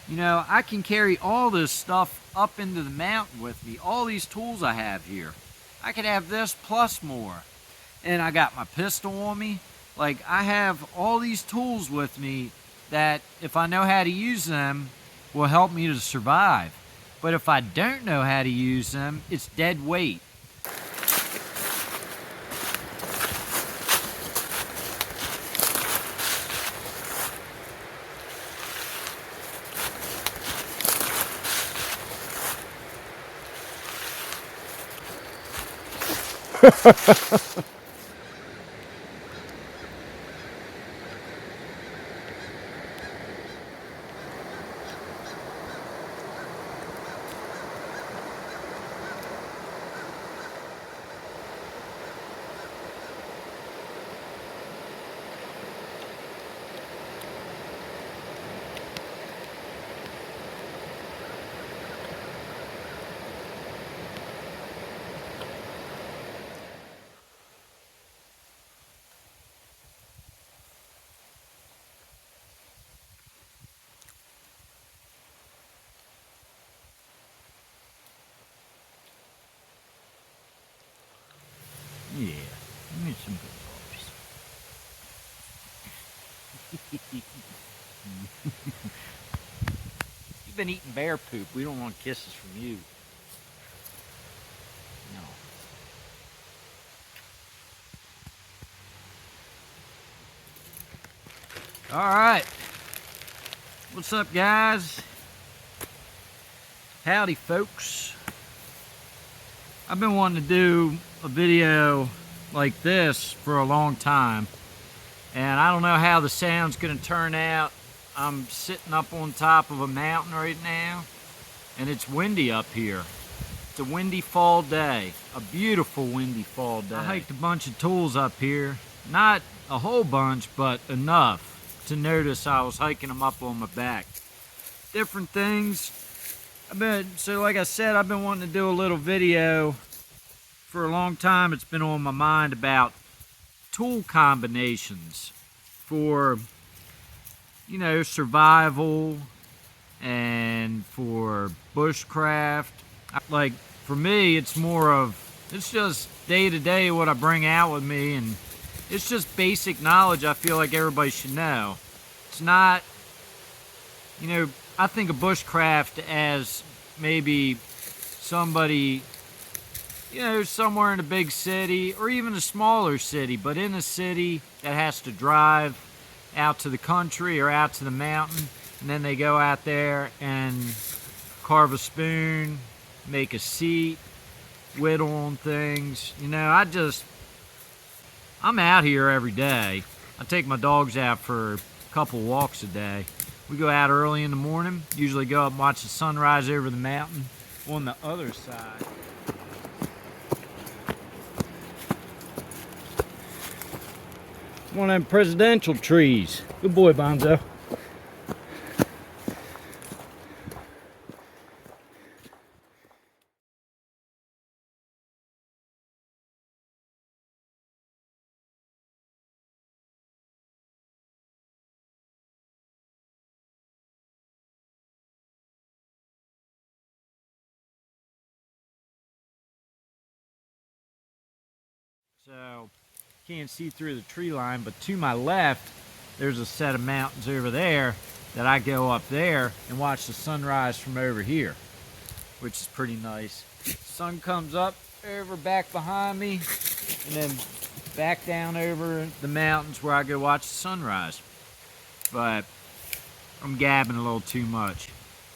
You know, I can carry all this stuff up into the mountain with me. All these tools I have here. I could have this plus more. And I got my pistol on me. Like, I have all these tools with me that, if I know how to use them, will help me to survive. But if I don't know how to use them, it's dead weight. Yeah, give me some good boys. You've been eating bear poop. We don't want kisses from you. No. Alright. What's up, guys? Howdy, folks. I've been wanting to do a video like this for a long time, and I don't know how the sound's going to turn out. I'm sitting up on top of a mountain right now, and it's windy up here. It's a windy fall day, a beautiful windy fall day. I hiked a bunch of tools up here, not a whole bunch, but enough to notice I was hiking them up on my back. Different things. So like I said, I've been wanting to do a little video for a long time. It's been on my mind about tool combinations for, you know, survival and for bushcraft. Like, for me, it's more of, it's just day to day what I bring out with me, and it's just basic knowledge I feel like everybody should know. It's not, you know, I think of bushcraft as maybe somebody, you know, somewhere in a big city or even a smaller city, but in a city that has to drive out to the country or out to the mountain, and then they go out there and carve a spoon, make a seat, whittle on things. You know, I'm out here every day. I take my dogs out for a couple walks a day. We go out early in the morning, usually go up and watch the sunrise over the mountain on the other side. One of them presidential trees. Good boy, Bonzo. So, can't see through the tree line, but to my left, there's a set of mountains over there that I go up there and watch the sunrise from over here, which is pretty nice. Sun comes up over back behind me, and then back down over the mountains where I go watch the sunrise. But I'm gabbing a little too much.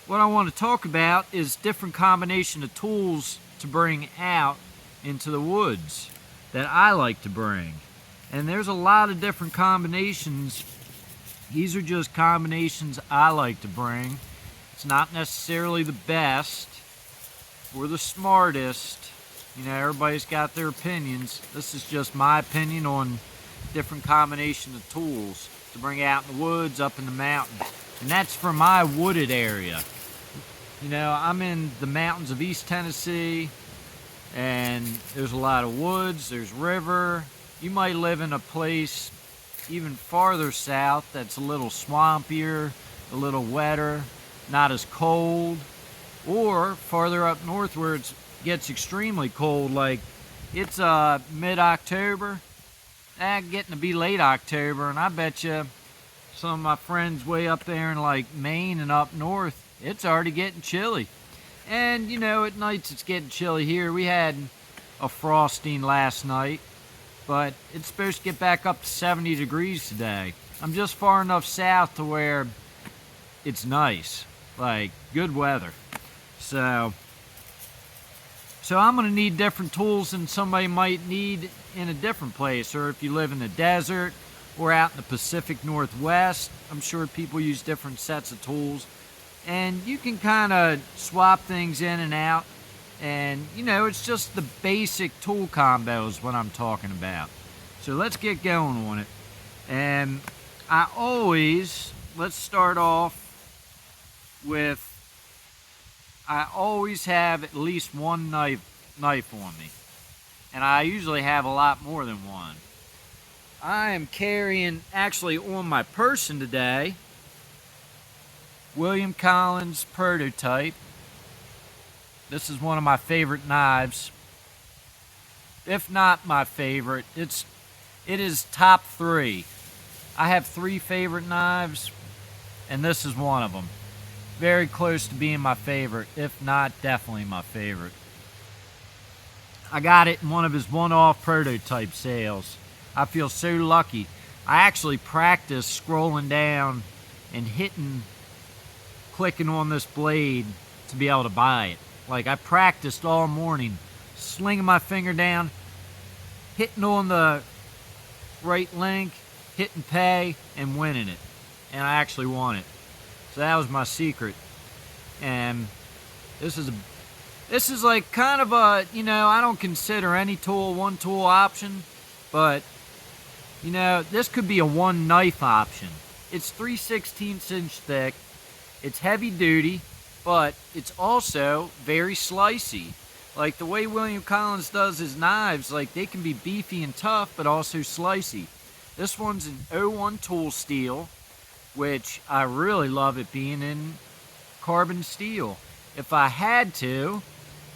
What I want to talk about is different combination of tools to bring out into the woods that I like to bring. And there's a lot of different combinations. These are just combinations I like to bring. It's not necessarily the best or the smartest. You know, everybody's got their opinions. This is just my opinion on different combinations of tools to bring out in the woods, up in the mountain. And that's for my wooded area. You know, I'm in the mountains of East Tennessee, and there's a lot of woods, there's river. You might live in a place even farther south that's a little swampier, a little wetter. not as cold, or farther up north where it gets extremely cold, like it's mid-October, getting to be late October, and I bet you some of my friends way up there in like Maine and up north, it's already getting chilly. And you know, at nights it's getting chilly here. We had a frosting last night, but it's supposed to get back up to 70 degrees today. I'm just far enough south to where it's nice, like good weather. So I'm gonna need different tools than somebody might need in a different place, or if you live in the desert or out in the Pacific Northwest, I'm sure people use different sets of tools, and you can kind of swap things in and out. And you know, it's just the basic tool combos what I'm talking about. So let's get going on it. And let's start off with, I always have at least one knife on me, and I usually have a lot more than one. I am carrying, actually on my person today, William Collins prototype. This is one of my favorite knives, if not my favorite. It is top 3. I have 3 favorite knives, and this is one of them. Very close to being my favorite, if not definitely my favorite. I got it in one of his one-off prototype sales. I feel so lucky. I actually practiced scrolling down and clicking on this blade to be able to buy it. Like, I practiced all morning, slinging my finger down, hitting on the right link, hitting pay, and winning it. And I actually won it. So that was my secret. And this is like kind of a, you know, I don't consider any tool one tool option, but you know, this could be a one knife option. It's 3/16 inch thick. It's heavy duty, but it's also very slicey. Like the way William Collins does his knives, like they can be beefy and tough, but also slicey. This one's an 01 tool steel, which I really love it being in carbon steel. If I had to,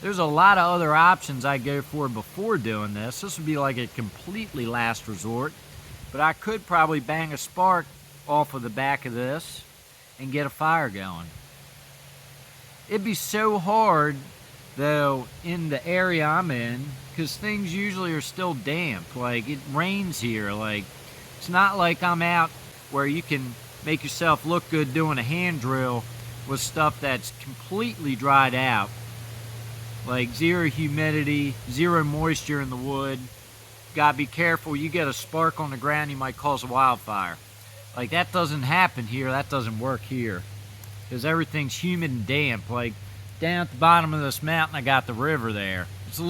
there's a lot of other options I go for before doing this. This would be like a completely last resort, but I could probably bang a spark off of the back of this and get a fire going. It'd be so hard though in the area I'm in, because things usually are still damp. Like it rains here. Like it's not like I'm out where you can make yourself look good doing a hand drill with stuff that's completely dried out. Like zero humidity, zero moisture in the wood. Gotta be careful. You get a spark on the ground, you might cause a wildfire. Like that doesn't happen here. That doesn't work here, because everything's humid and damp. Like down at the bottom of this mountain, I got the river there. It's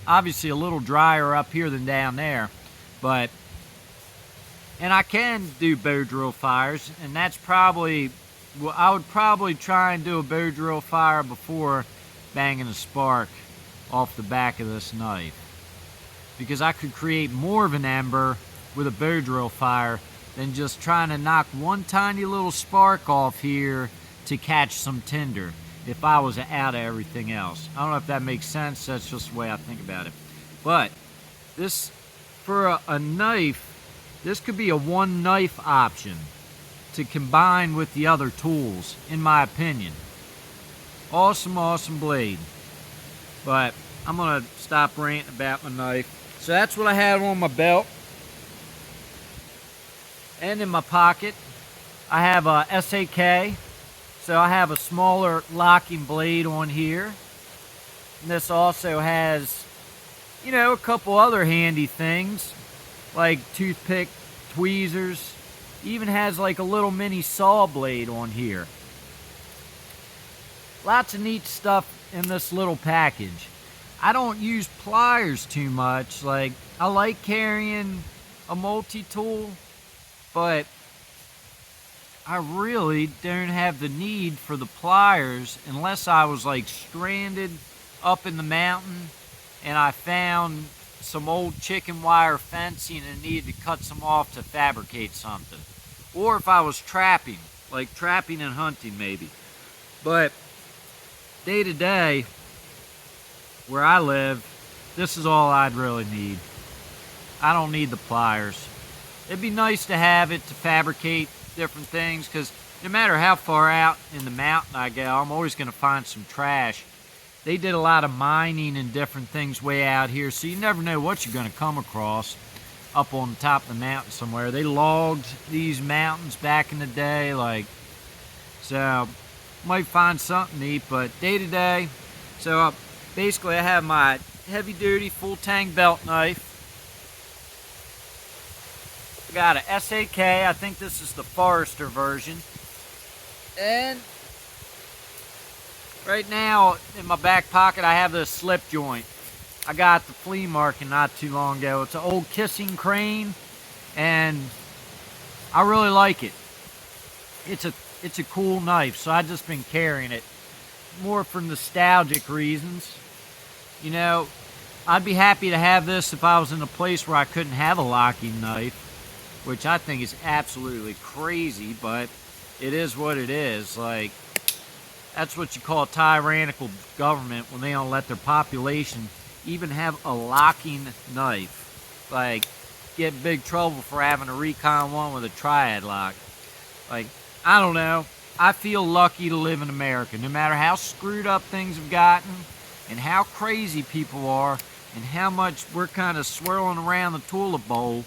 obviously a little drier up here than down there, but, and I can do bow drill fires, and that's probably, well, I would probably try and do a bow drill fire before banging a spark off the back of this knife, because I could create more of an ember with a bow drill fire than just trying to knock one tiny little spark off here to catch some tinder if I was out of everything else. I don't know if that makes sense. That's just the way I think about it. But this, for a knife, this could be a one knife option to combine with the other tools, in my opinion. Awesome, awesome blade. But I'm gonna stop ranting about my knife. So that's what I have on my belt. And in my pocket, I have a SAK. So I have a smaller locking blade on here. And this also has, you know, a couple other handy things, like toothpick, tweezers. Even has like a little mini saw blade on here. Lots of neat stuff in this little package. I don't use pliers too much. Like, I like carrying a multi-tool, but I really don't have the need for the pliers unless I was like stranded up in the mountain and I found some old chicken wire fencing and needed to cut some off to fabricate something. Or if I was trapping, like trapping and hunting maybe. But day to day, where I live, this is all I'd really need. I don't need the pliers. It'd be nice to have it to fabricate different things, because no matter how far out in the mountain I go, I'm always going to find some trash. They did a lot of mining and different things way out here, so you never know what you're going to come across up on the top of the mountain somewhere. They logged these mountains back in the day, so might find something neat. But day to day, so basically I have my heavy duty full tang belt knife. I got a SAK, I think this is the Forester version. And right now in my back pocket I have this slip joint. I got the flea market not too long ago. It's an old Kissing crane, and I really like it. It's a cool knife, so I've just been carrying it more for nostalgic reasons. You know, I'd be happy to have this if I was in a place where I couldn't have a locking knife, which I think is absolutely crazy, but it is what it is. Like, that's what you call a tyrannical government, when they don't let their population even have a locking knife. Like, get in big trouble for having a recon one with a triad lock. Like, I don't know. I feel lucky to live in America. No matter how screwed up things have gotten, and how crazy people are, and how much we're kind of swirling around the toilet bowl,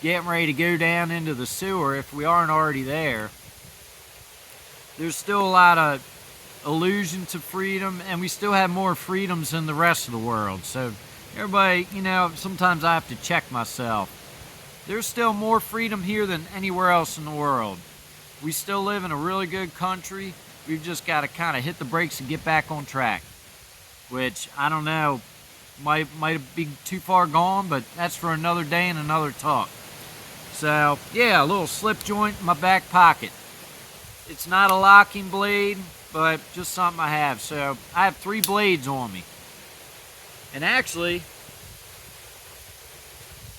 getting ready to go down into the sewer if we aren't already there, there's still a lot of illusions of freedom, and we still have more freedoms than the rest of the world. So everybody, you know, sometimes I have to check myself. There's still more freedom here than anywhere else in the world. We still live in a really good country. We've just got to kind of hit the brakes and get back on track, which I don't know, might be too far gone, but that's for another day and another talk. So yeah, a little slip joint in my back pocket. It's not a locking blade, but just something I have. So I have 3 blades on me. And actually,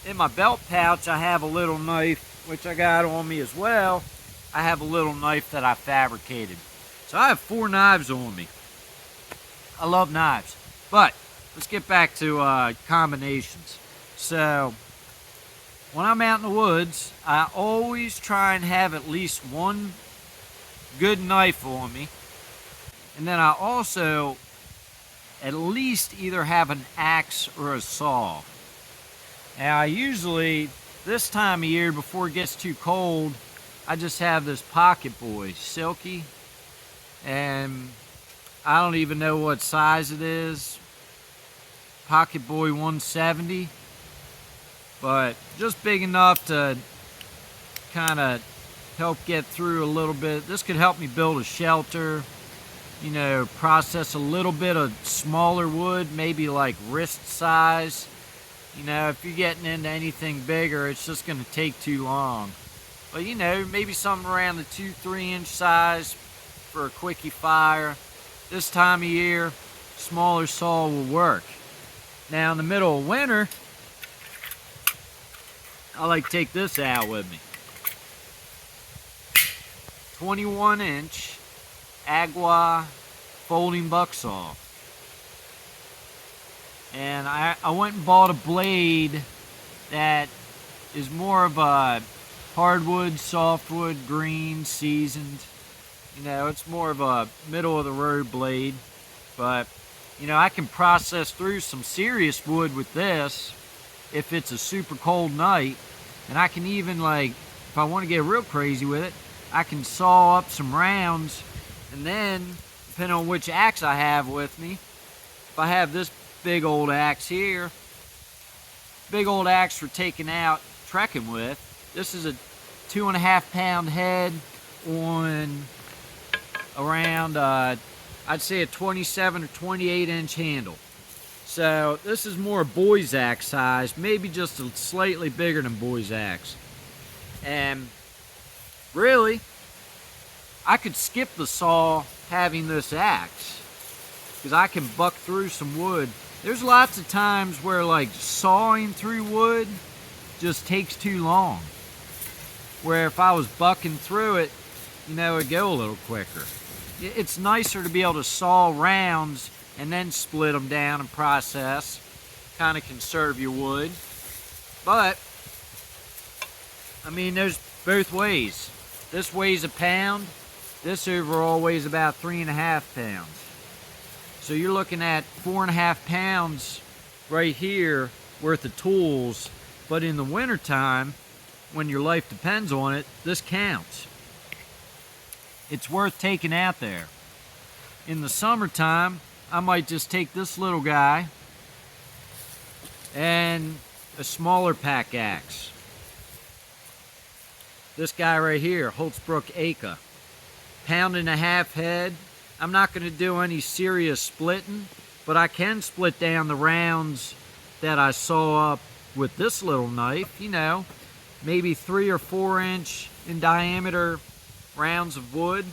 in my belt pouch, I have a little knife, which I got on me as well. I have a little knife that I fabricated. So I have 4 knives on me. I love knives. But let's get back to combinations. So when I'm out in the woods, I always try and have at least one good knife on me. And then I also at least either have an axe or a saw. Now I usually, this time of year before it gets too cold, I just have this Pocket Boy, Silky, and I don't even know what size it is. Pocket Boy 170, but just big enough to kind of help get through a little bit. This could help me build a shelter, you know, process a little bit of smaller wood, maybe like wrist size. You know, if you're getting into anything bigger, it's just going to take too long. But you know, maybe something around the 2-3 inch size for a quickie fire. This time of year, smaller saw will work. Now in the middle of winter, I like to take this out with me. 21 inch Agua folding buck saw. And I went and bought a blade that is more of a hardwood, softwood, green, seasoned. You know, it's more of a middle of the road blade. But, you know, I can process through some serious wood with this if it's a super cold night. And I can even, like, if I want to get real crazy with it, I can saw up some rounds. And then, depending on which axe I have with me, if I have this big old axe here, big old axe for taking out trekking with, this is a 2.5 pound head on around, I'd say a 27 or 28 inch handle. So this is more boy's axe size, maybe just a slightly bigger than boy's axe. And really, I could skip the saw having this axe, because I can buck through some wood. There's lots of times where like sawing through wood just takes too long, where if I was bucking through it, you know, it'd go a little quicker. It's nicer to be able to saw rounds and then split them down and process. Kind of conserve your wood. But, I mean, there's both ways. This weighs a pound. This overall weighs about 3.5 pounds. So you're looking at 4.5 pounds right here worth of tools. But in the wintertime, when your life depends on it, this counts. It's worth taking out there. In the summertime, I might just take this little guy and a smaller pack axe. This guy right here, Holtzbrook Acre. 1.5 pound head. I'm not going to do any serious splitting, but I can split down the rounds that I saw up with this little knife. You know, maybe 3 or 4 inch in diameter rounds of wood.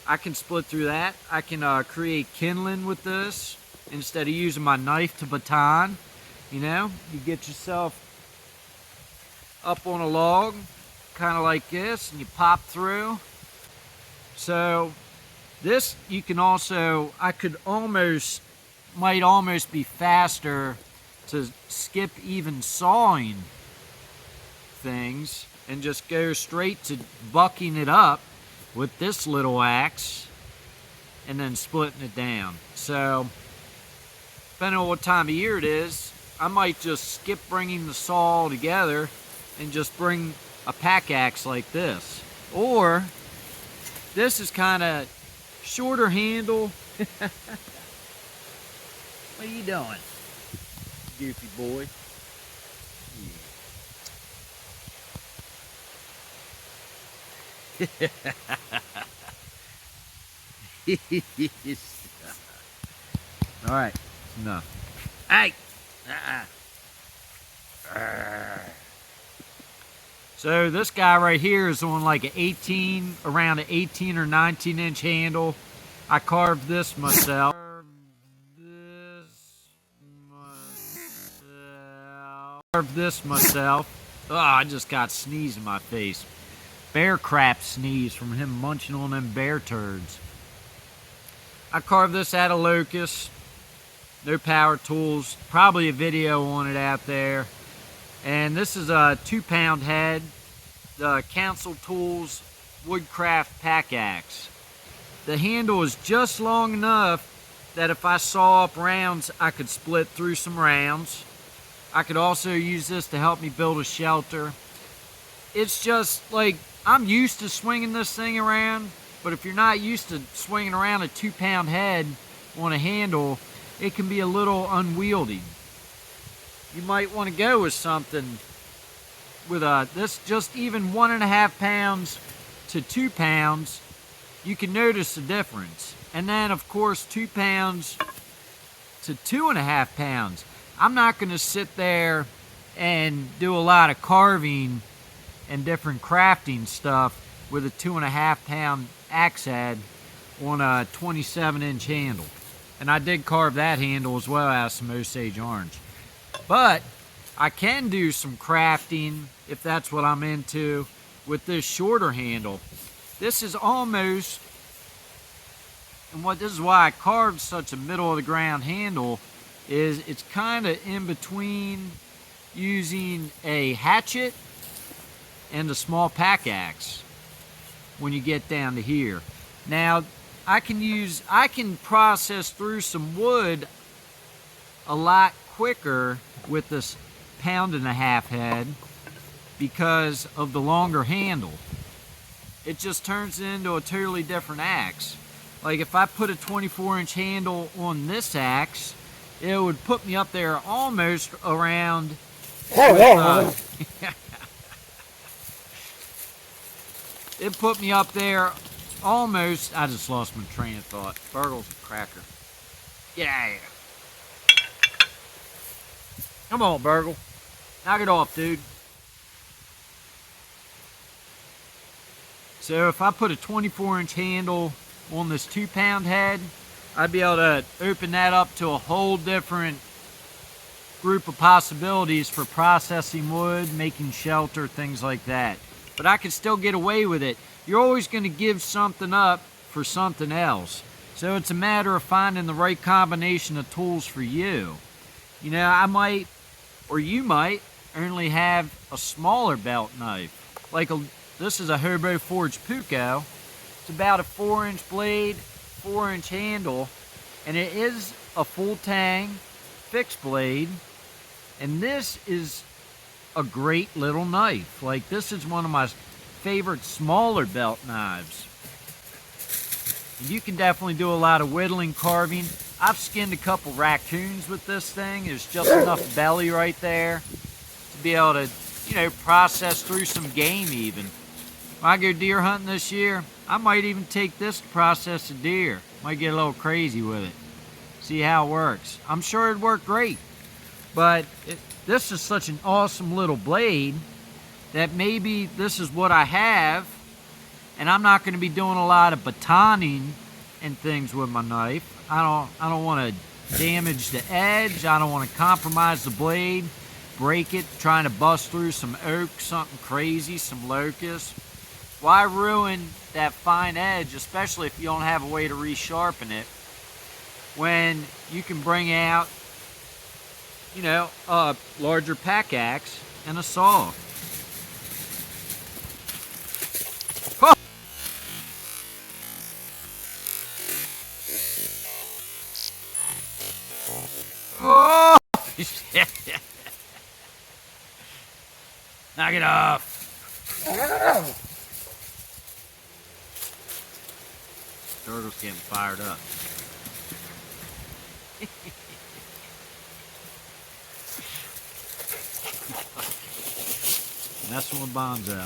I can split through that. I can create kindling with this instead of using my knife to baton. You know, you get yourself up on a log, kind of like this, and you pop through. So this you can also, might almost be faster to skip even sawing things and just go straight to bucking it up with this little axe and then splitting it down. So depending on what time of year it is, I might just skip bringing the saw together and just bring a pack axe like this. Or this is kind of shorter handle. What are you doing, goofy boy? All right, enough. Hey! So this guy right here is on like around an 18 or 19 inch handle. I carved this myself. Oh, I just got sneeze in my face. Bear crap sneeze from him munching on them bear turds. I carved this out of locust. No power tools. Probably a video on it out there. And this is a 2-pound head. The Council Tools Woodcraft pack axe. The handle is just long enough that if I saw up rounds, I could split through some rounds. I could also use this to help me build a shelter. It's just like, I'm used to swinging this thing around, but if you're not used to swinging around a 2-pound head on a handle, it can be a little unwieldy. You might want to go with something with this just even 1.5 pounds to 2 pounds. You can notice the difference. And then of course 2 pounds to 2.5 pounds. I'm not going to sit there and do a lot of carving and different crafting stuff with a 2.5 pound axe head on a 27 inch handle. And I did carve that handle as well as some Osage orange. But I can do some crafting, if that's what I'm into, with this shorter handle. This is almost, and this is why I carved such a middle of the ground handle, is it's kind of in between using a hatchet and a small pack axe when you get down to here. Now, I can process through some wood a lot quicker with this 1.5 pound head because of the longer handle. It just turns into a totally different axe. Like if I put a 24 inch handle on this axe, it would put me up there almost around it put me up there almost, I just lost my train of thought. Burgle's a cracker. Get out of here. Come on, Burgle. Knock it off, dude. So if I put a 24 inch handle on this 2 pound head, I'd be able to open that up to a whole different group of possibilities for processing wood, making shelter, things like that. But I could still get away with it. You're always going to give something up for something else. So it's a matter of finding the right combination of tools for you. You know, I might, or you might, only have a smaller belt knife. This is a Hobo Forge Puko. It's about a 4-inch blade, 4-inch handle, and it is a full tang fixed blade. And this is a great little knife. Like, this is one of my favorite smaller belt knives. And you can definitely do a lot of whittling, carving. I've skinned a couple raccoons with this thing. There's just enough belly right there to be able to, you know, process through some game even. If I go deer hunting this year, I might even take this to process a deer. Might get a little crazy with it. See how it works. I'm sure it'd work great. But this is such an awesome little blade that maybe this is what I have, and I'm not going to be doing a lot of batoning and things with my knife. I don't want to damage the edge. I don't want to compromise the blade, break it, trying to bust through some oak, something crazy, some locust. Why ruin that fine edge, especially if you don't have a way to resharpen it, when you can bring out, you know, a larger pack axe and a saw. Oh! Knock it off. Turtle's getting fired up. Messing with Bonzo.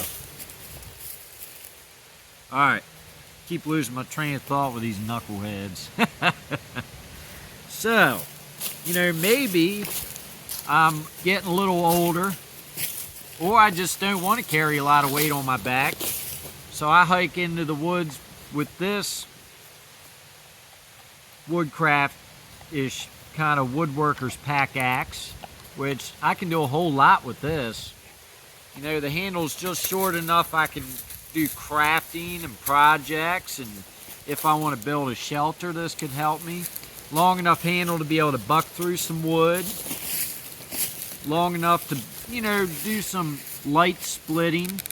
Alright. Keep losing my train of thought with these knuckleheads. So, you know, maybe I'm getting a little older, or I just don't want to carry a lot of weight on my back. So I hike into the woods with this Woodcraft-ish kind of woodworker's pack axe, which I can do a whole lot with this. You know, the handle's just short enough I can do crafting and projects, and if I want to build a shelter, this could help me. Long enough handle to be able to buck through some wood. Long enough to, you know, do some light splitting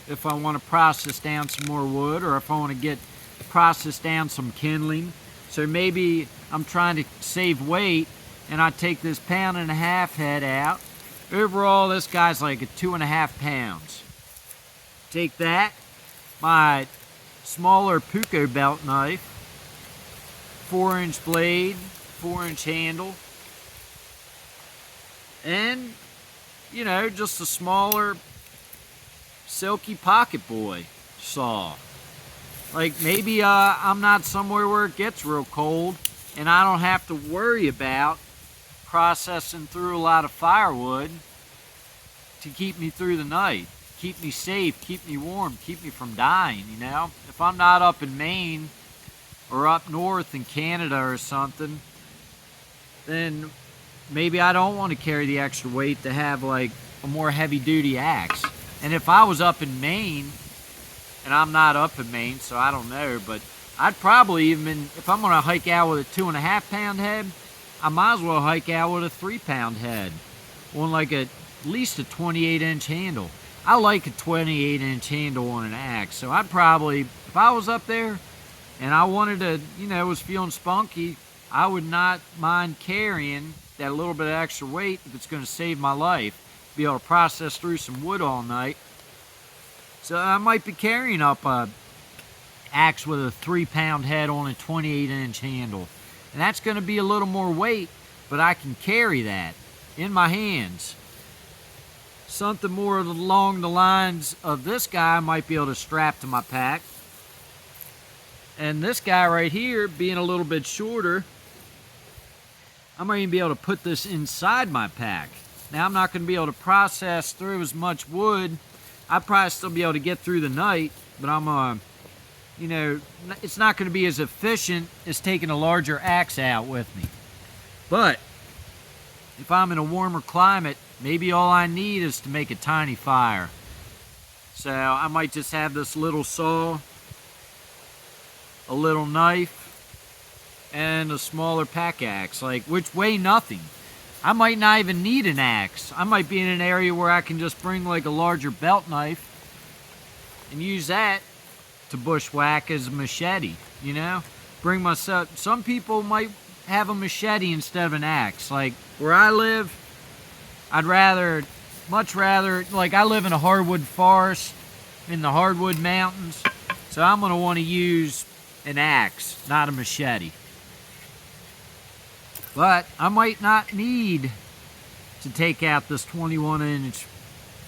if I want to process down some more wood, or if I want to process down some kindling. So maybe I'm trying to save weight and I take this 1.5 pound head out. Overall, this guy's like 2.5 pounds. Take that, my smaller Puko belt knife, 4-inch blade, 4-inch handle, and, you know, just a smaller silky pocket boy saw. Like, maybe I'm not somewhere where it gets real cold and I don't have to worry about processing through a lot of firewood to keep me through the night, keep me safe, keep me warm, keep me from dying, you know? If I'm not up in Maine or up north in Canada or something, then maybe I don't want to carry the extra weight to have like a more heavy-duty axe. And if I was up in Maine, and I'm not up in Maine, so I don't know, but I'd probably even, if I'm going to hike out with a 2.5 pound head, I might as well hike out with a 3 pound head on like at least a 28-inch handle. I like a 28-inch handle on an axe, so I'd probably, if I was up there and I wanted to, you know, was feeling spunky, I would not mind carrying that little bit of extra weight if it's going to save my life, be able to process through some wood all night. So I might be carrying up a axe with a 3 pound head on a 28-inch handle. And that's going to be a little more weight, but I can carry that in my hands. Something more along the lines of this guy I might be able to strap to my pack. And this guy right here, being a little bit shorter, I might even be able to put this inside my pack. Now, I'm not going to be able to process through as much wood. I'd probably still be able to get through the night, but I'm, you know, it's not going to be as efficient as taking a larger axe out with me. But if I'm in a warmer climate, maybe all I need is to make a tiny fire. So I might just have this little saw a little knife, and a smaller pack axe, like, which weigh nothing. I might not even need an axe. I might be in an area where I can just bring like a larger belt knife and use that to bushwhack as a machete, you know? Bring myself, some people might have a machete instead of an axe. Like where I live, I'd much rather, like I live in a hardwood forest in the hardwood mountains, so I'm gonna wanna use an axe, not a machete. But I might not need to take out this 21-inch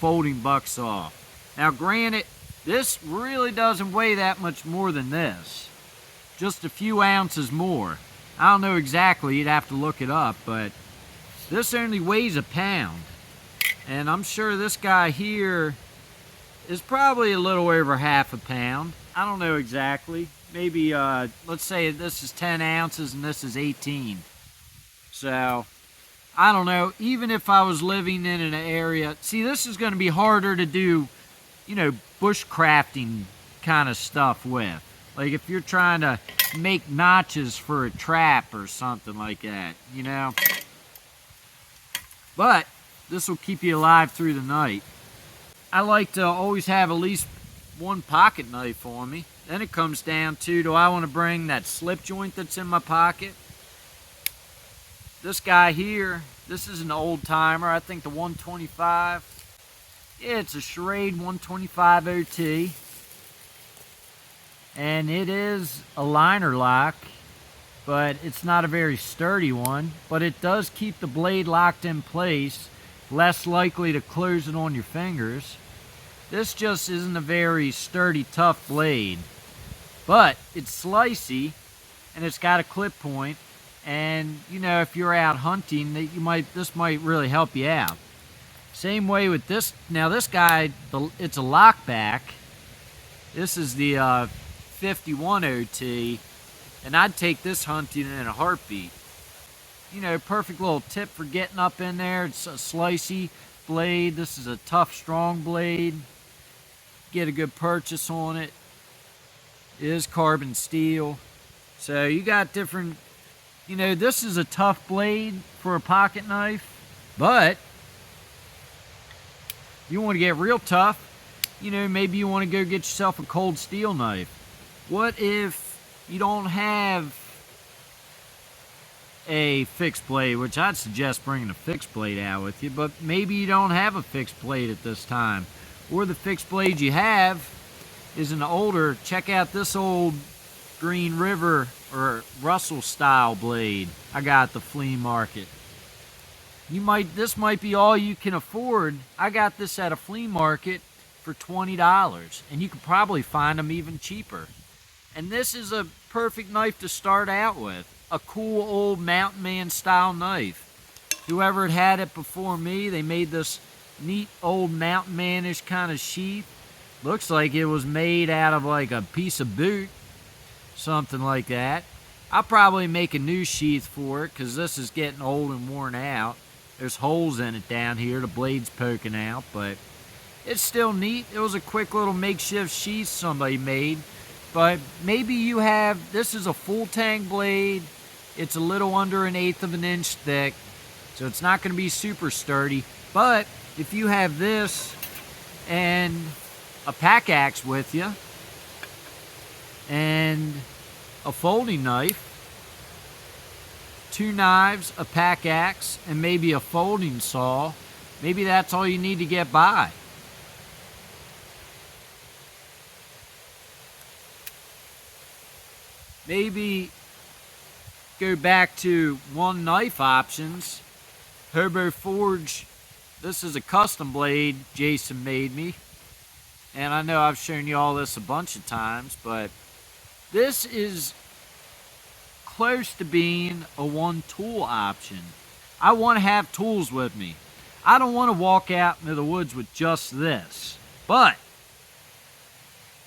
folding buck saw. Now granted, this really doesn't weigh that much more than this. Just a few ounces more. I don't know exactly, you'd have to look it up, but this only weighs a pound. And I'm sure this guy here is probably a little over half a pound. I don't know exactly. Maybe, let's say this is 10 ounces and this is 18. So, I don't know, even if I was living in an area, see this is going to be harder to do, you know, bushcrafting kind of stuff with. Like if you're trying to make notches for a trap or something like that, you know. But, this will keep you alive through the night. I like to always have at least one pocket knife on me. Then it comes down to, do I want to bring that slip joint that's in my pocket? This guy here, this is an old timer. I think the 125. Yeah, it's a Schrade 125 OT. And it is a liner lock, but it's not a very sturdy one. But it does keep the blade locked in place, less likely to close it on your fingers. This just isn't a very sturdy, tough blade. But it's slicey, and it's got a clip point. And you know, if you're out hunting, this might really help you out. Same way with this. Now this guy, it's a lockback. This is the 51 OT, and I'd take this hunting in a heartbeat. You know, perfect little tip for getting up in there. It's a slicey blade. This is a tough, strong blade. Get a good purchase on it. It is carbon steel. So you got different. You know, this is a tough blade for a pocket knife, but you want to get real tough, you know, maybe you want to go get yourself a cold steel knife. What if you don't have a fixed blade, which I'd suggest bringing a fixed blade out with you, but maybe you don't have a fixed blade at this time, or the fixed blade you have is an older, check out this old Green River or Russell style blade I got at the flea market. This might be all you can afford. I got this at a flea market for $20, and you could probably find them even cheaper. And this is a perfect knife to start out with. A cool old mountain man style knife. Whoever had it before me, they made this neat old mountain manish kind of sheath. Looks like it was made out of like a piece of boot. Something like that. I'll probably make a new sheath for it because this is getting old and worn out. There's holes in it down here, the blade's poking out, but it's still neat. It was a quick little makeshift sheath somebody made. But maybe you have, this is a full tang blade. It's a little under 1/8 of an inch thick, so it's not going to be super sturdy. But if you have this and a pack axe with you, and a folding knife, 2 knives, a pack axe, and maybe a folding saw, maybe that's all you need to get by. Maybe go back to one knife options. Hobo Forge, this is a custom blade Jason made me. And I know I've shown you all this a bunch of times, but this is close to being a one tool option. I want to have tools with me. I don't want to walk out into the woods with just this. But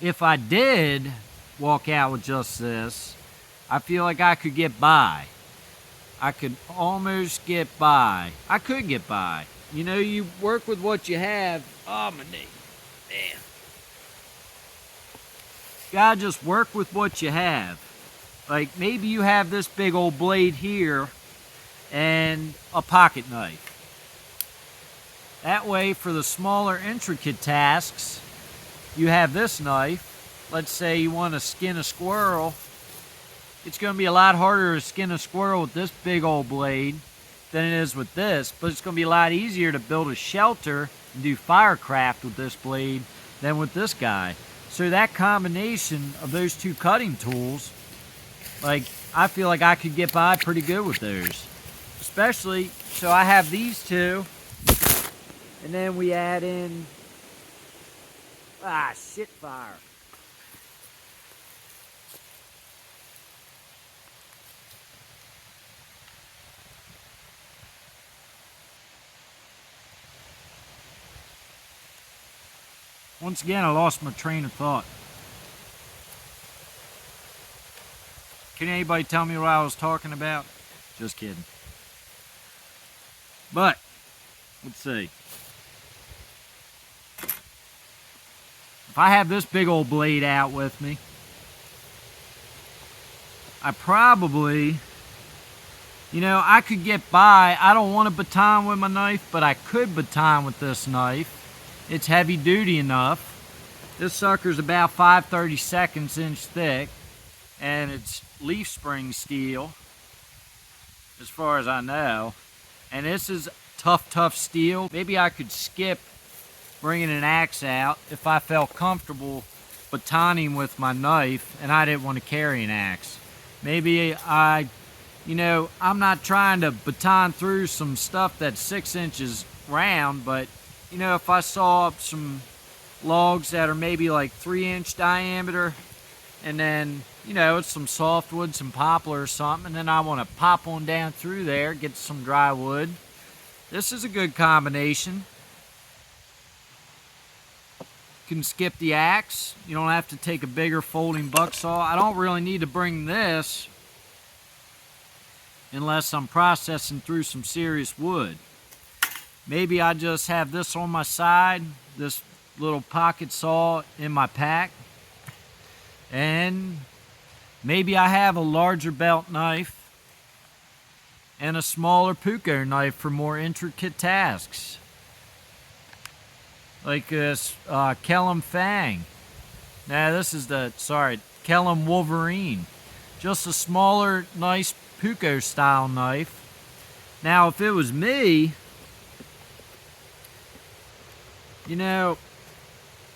if I did walk out with just this, I feel like I could get by. I could almost get by. I could get by. You know, you work with what you have. Oh, my knee. Man. You gotta just work with what you have. Like maybe you have this big old blade here and a pocket knife. That way, for the smaller intricate tasks, you have this knife. Let's say you want to skin a squirrel. It's going to be a lot harder to skin a squirrel with this big old blade than it is with this, but it's going to be a lot easier to build a shelter and do firecraft with this blade than with this guy. So that combination of those two cutting tools, like, I feel like I could get by pretty good with those. Especially, so I have these two, and then we add in, shit fire. Once again, I lost my train of thought. Can anybody tell me what I was talking about? Just kidding. But, let's see. If I have this big old blade out with me, I probably, I could get by. I don't want to baton with my knife, but I could baton with this knife. It's heavy duty enough. This sucker's about 5/32 inch thick, and it's leaf spring steel, as far as I know. And this is tough steel. Maybe I could skip bringing an axe out if I felt comfortable batoning with my knife and I didn't want to carry an axe. Maybe I'm not trying to baton through some stuff that's 6 inches round, but if I saw some logs that are maybe like 3-inch diameter, and then, it's some softwood, some poplar or something, and then I want to pop on down through there, get some dry wood. This is a good combination. You can skip the axe. You don't have to take a bigger folding buck saw. I don't really need to bring this unless I'm processing through some serious wood. Maybe I just have this on my side, this little pocket saw in my pack, and maybe I have a larger belt knife and a smaller puko knife for more intricate tasks, like this Kellum Fang. Now this is Kellum Wolverine. Just a smaller, nice puko style knife. Now if it was me,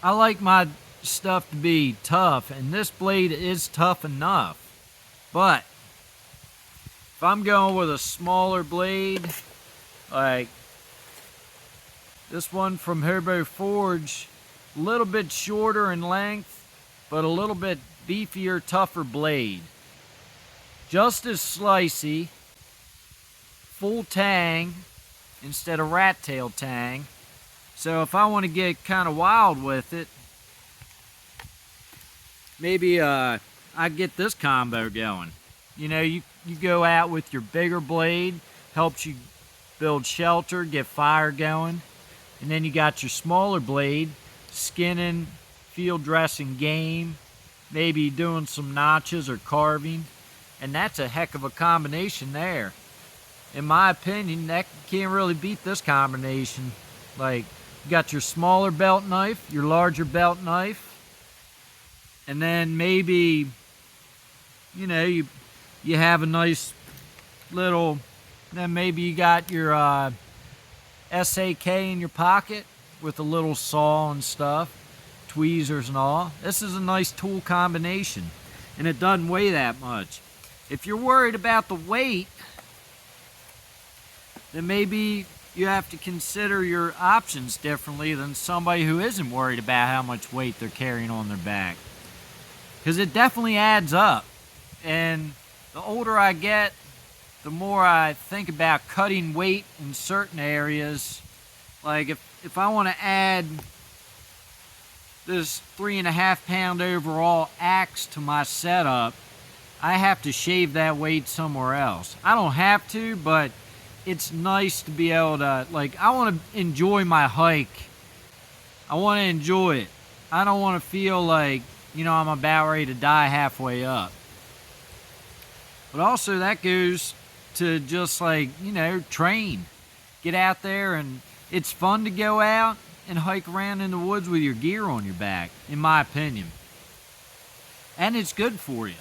I like my stuff to be tough, and this blade is tough enough. But if I'm going with a smaller blade, like this one from Hobo Forge, a little bit shorter in length, but a little bit beefier, tougher blade. Just as slicey, full tang instead of rat tail tang. So if I want to get kind of wild with it, maybe I get this combo going. You go out with your bigger blade, helps you build shelter, get fire going. And then you got your smaller blade, skinning, field dressing game, maybe doing some notches or carving. And that's a heck of a combination there. In my opinion, that can't really beat this combination. Like, you got your smaller belt knife, your larger belt knife, and then maybe, you have a nice little, then maybe you got your SAK in your pocket with a little saw and stuff, tweezers and all. This is a nice tool combination, and it doesn't weigh that much. If you're worried about the weight, then maybe you have to consider your options differently than somebody who isn't worried about how much weight they're carrying on their back. Because it definitely adds up. And the older I get, the more I think about cutting weight in certain areas. Like if I want to add this 3.5 pound overall axe to my setup, I have to shave that weight somewhere else. I don't have to, but it's nice to be able to, I want to enjoy my hike. I want to enjoy it. I don't want to feel like, I'm about ready to die halfway up. But also that goes to just like, you know, train. Get out there, and it's fun to go out and hike around in the woods with your gear on your back, in my opinion. And it's good for you.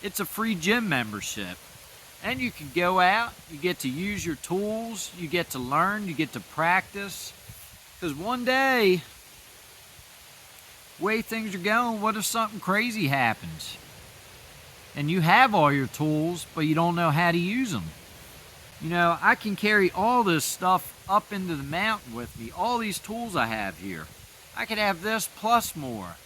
It's a free gym membership. And you can go out, you get to use your tools, you get to learn, you get to practice. Because one day, the way things are going, what if something crazy happens? And you have all your tools, but you don't know how to use them. You know, I can carry all this stuff up into the mountain with me, all these tools I have here. I could have this plus more.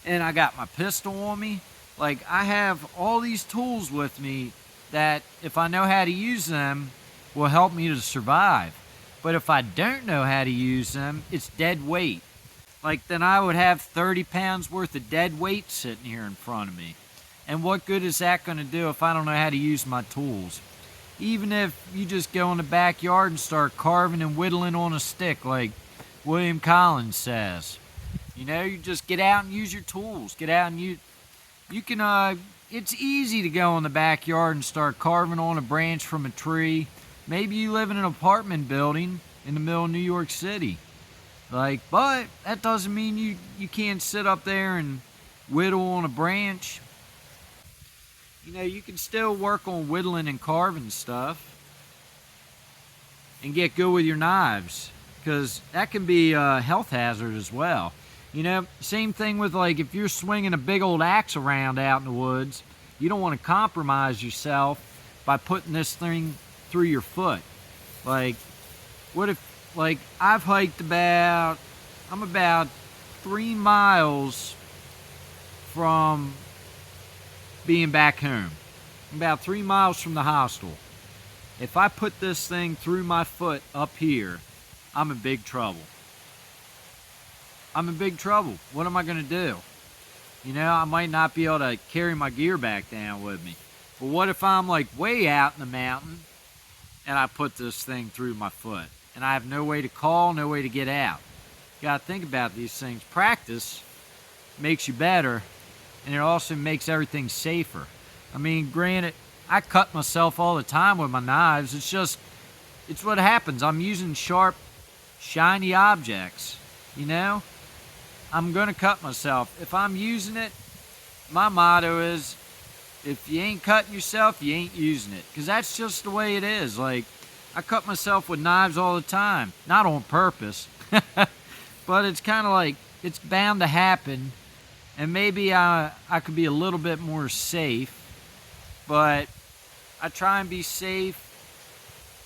And I got my pistol on me. Like, I have all these tools with me that, if I know how to use them, will help me to survive. But if I don't know how to use them, it's dead weight. Like, then I would have 30 pounds worth of dead weight sitting here in front of me. And what good is that going to do if I don't know how to use my tools? Even if you just go in the backyard and start carving and whittling on a stick like William Collins says. You know, you just get out and use your tools. Get out and you can, it's easy to go in the backyard and start carving on a branch from a tree. Maybe you live in an apartment building in the middle of New York City. Like, but that doesn't mean you can't sit up there and whittle on a branch. You know, you can still work on whittling and carving stuff and get good with your knives, because that can be a health hazard as well. You know, same thing with, like, if you're swinging a big old axe around out in the woods, you don't want to compromise yourself by putting this thing through your foot. Like, what if, like, I'm about 3 miles from being back home. I'm about 3 miles from the hostel. If I put this thing through my foot up here, I'm in big trouble. I'm in big trouble. What am I going to do? You know, I might not be able to carry my gear back down with me. But what if I'm like way out in the mountain and I put this thing through my foot and I have no way to call, no way to get out? You got to think about these things. Practice makes you better, and it also makes everything safer. I mean, granted, I cut myself all the time with my knives. It's what happens. I'm using sharp, shiny objects, you know? I'm going to cut myself. If I'm using it, my motto is, if you ain't cutting yourself, you ain't using it. Because that's just the way it is. Like, I cut myself with knives all the time. Not on purpose. But it's kind of like, it's bound to happen. And maybe I could be a little bit more safe. But I try and be safe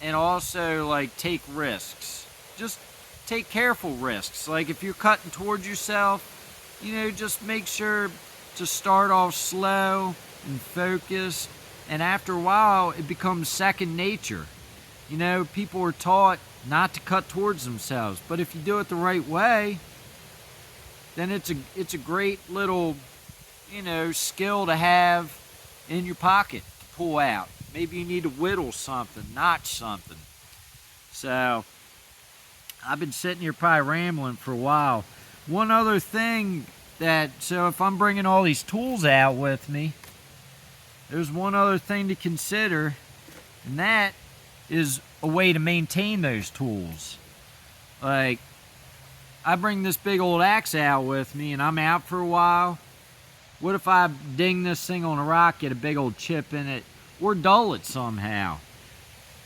and also, like, take risks. Just take careful risks. Like, if you're cutting towards yourself, you know, just make sure to start off slow and focused, and after a while it becomes second nature. You know, people are taught not to cut towards themselves, but if you do it the right way, then it's a great little, you know, skill to have in your pocket to pull out. Maybe you need to whittle something, notch something. So I've been sitting here probably rambling for a while. One other thing so if I'm bringing all these tools out with me, there's one other thing to consider, and that is a way to maintain those tools. Like, I bring this big old axe out with me and I'm out for a while. What if I ding this thing on a rock, get a big old chip in it, or dull it somehow?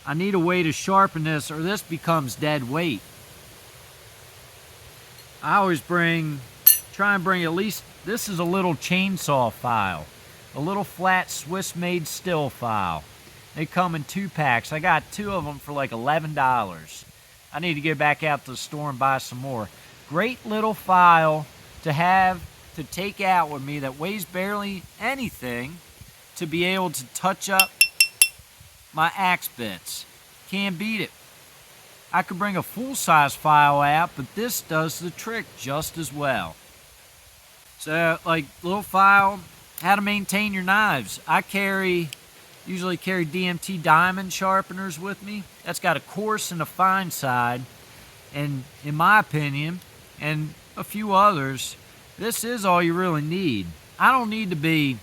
I need a way to sharpen this, or this becomes dead weight. I always try and bring at least, this is a little chainsaw file. A little flat Swiss-made still file. They come in 2-packs. I got 2 of them for like $11. I need to go back out to the store and buy some more. Great little file to have to take out with me that weighs barely anything, to be able to touch up my axe bits. Can't beat it. I could bring a full-size file out, but this does the trick just as well. So, like, little file, how to maintain your knives. I usually carry DMT diamond sharpeners with me. That's got a coarse and a fine side. And in my opinion, and a few others, this is all you really need. I don't need to be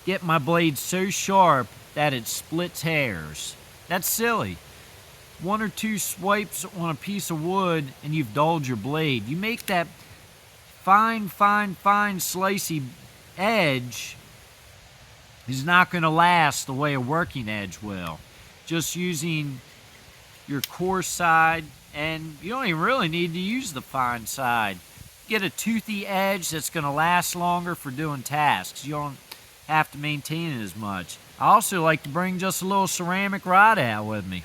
get my blade so sharp that it splits hairs. That's silly. 1 or 2 swipes on a piece of wood and you've dulled your blade. You make that fine slicey edge is not going to last the way a working edge will. Just using your coarse side, and you don't even really need to use the fine side. Get a toothy edge that's going to last longer for doing tasks. You don't have to maintain it as much. I also like to bring just a little ceramic rod out with me.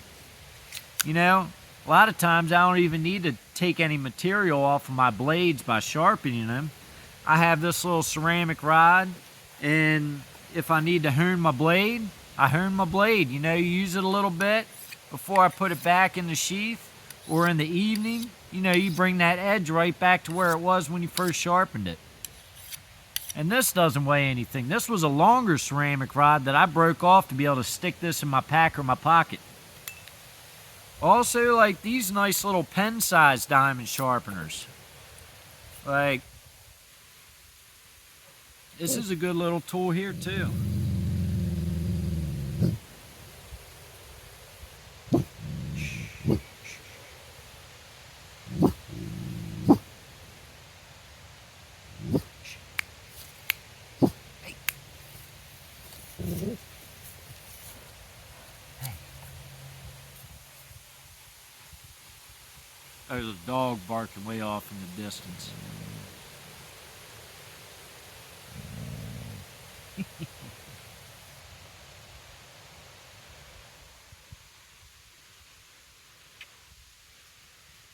You know, a lot of times I don't even need to take any material off of my blades by sharpening them. I have this little ceramic rod, and if I need to hone my blade, I hone my blade. You know, you use it a little bit before I put it back in the sheath, or in the evening, you know, you bring that edge right back to where it was when you first sharpened it. And this doesn't weigh anything. This was a longer ceramic rod that I broke off to be able to stick this in my pack or my pocket. Also, like these nice little pen-sized diamond sharpeners. Like, this is a good little tool here too. There's a dog barking way off in the distance.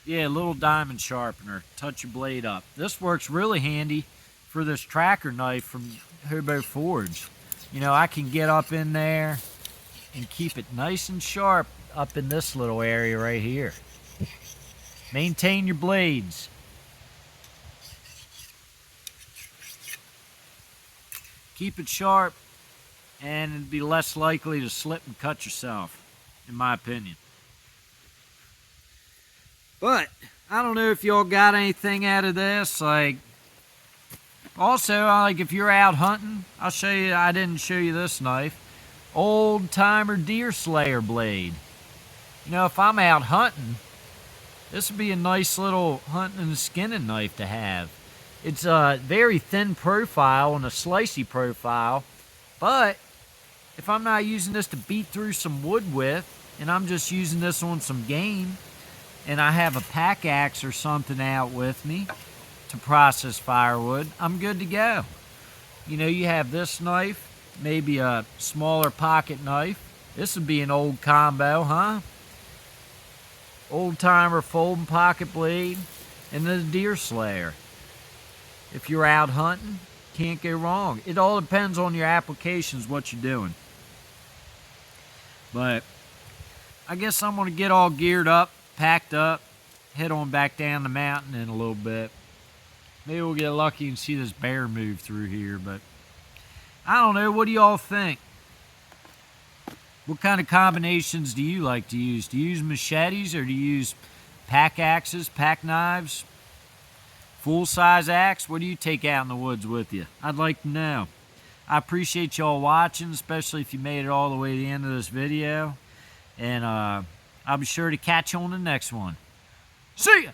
Yeah, little diamond sharpener. Touch your blade up. This works really handy for this tracker knife from Hobo Forge. You know, I can get up in there and keep it nice and sharp up in this little area right here. Maintain your blades. Keep it sharp, and it'd be less likely to slip and cut yourself, in my opinion. But I don't know if y'all got anything out of this. Like, also, like if you're out hunting, I'll show you. I didn't show you this knife. Old timer deer slayer blade. You know, if I'm out hunting, this would be a nice little hunting and skinning knife to have. It's a very thin profile and a slicey profile, but if I'm not using this to beat through some wood with, and I'm just using this on some game, and I have a pack axe or something out with me to process firewood, I'm good to go. You know, you have this knife, maybe a smaller pocket knife. This would be an old combo, huh? Old timer folding pocket blade, and the deer slayer. If you're out hunting, can't go wrong. It all depends on your applications, what you're doing. But I guess I'm gonna get all geared up, packed up, head on back down the mountain in a little bit. Maybe we'll get lucky and see this bear move through here, but I don't know. What do y'all think? What kind of combinations do you like to use? Do you use machetes, or do you use pack axes, pack knives, full-size axe? What do you take out in the woods with you? I'd like to know. I appreciate y'all watching, especially if you made it all the way to the end of this video. And I'll be sure to catch you on the next one. See ya!